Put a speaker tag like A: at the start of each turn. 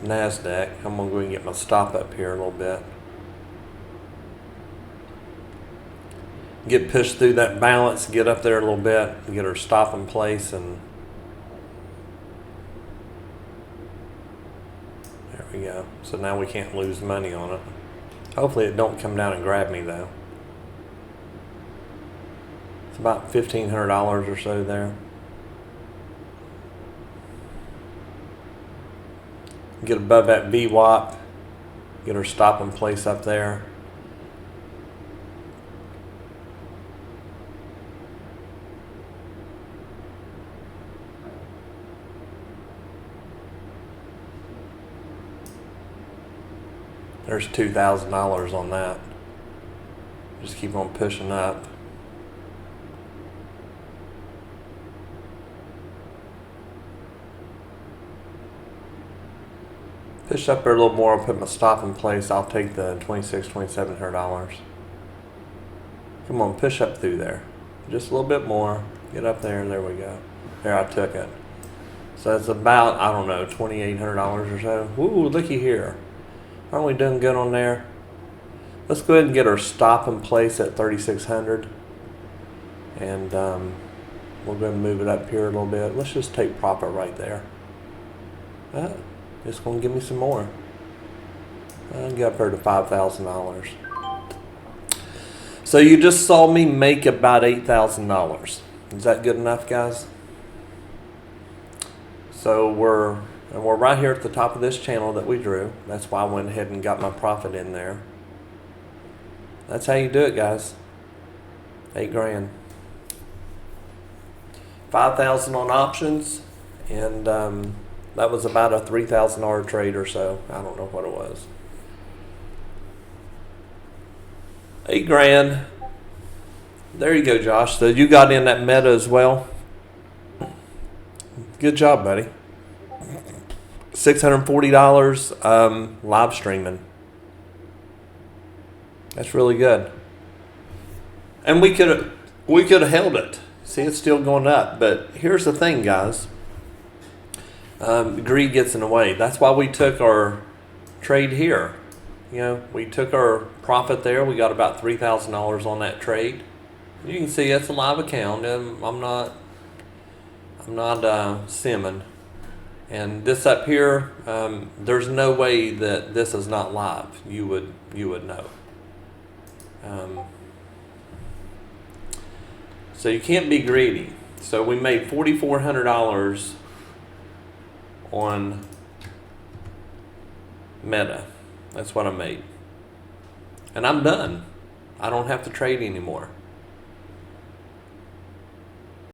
A: NASDAQ. I'm gonna go and get my stop up here a little bit. Get pushed through that balance, get up there a little bit, get our stop in place, and there we go. So now we can't lose money on it. Hopefully it don't come down and grab me though. It's about $1,500 or so there. Get above that VWAP, get our stop in place up there. There's $2,000 on that. Just keep on pushing up. Push up there a little more, I'll put my stop in place. I'll take the $2,700. Come on, push up through there. Just a little bit more. Get up there, there we go. There, I took it. So that's about, I don't know, $2,800 or so. Ooh, looky here. Aren't we doing good on there? Let's go ahead and get our stop in place at 3,600. And we'll go and move it up here a little bit. Let's just take profit right there. It's going to give me some more. Get up there to $5,000. So you just saw me make about $8,000. Is that good enough, guys? So we're right here at the top of this channel that we drew. That's why I went ahead and got my profit in there. That's how you do it, guys. 8 grand. 5,000 on options, and that was about a $3,000 trade or so. I don't know what it was. 8 grand. There you go, Josh. So you got in that meta as well. Good job, buddy. $640 live streaming. That's really good. And we could have held it. See, it's still going up. But here's the thing, guys. Greed gets in the way. That's why we took our trade here. You know, we took our profit there. We got about $3,000 on that trade. You can see it's a live account, and I'm not simming. And this up here, there's no way that this is not live. You would know. So you can't be greedy. So we made $4,400 on Meta. That's what I made. And I'm done. I don't have to trade anymore.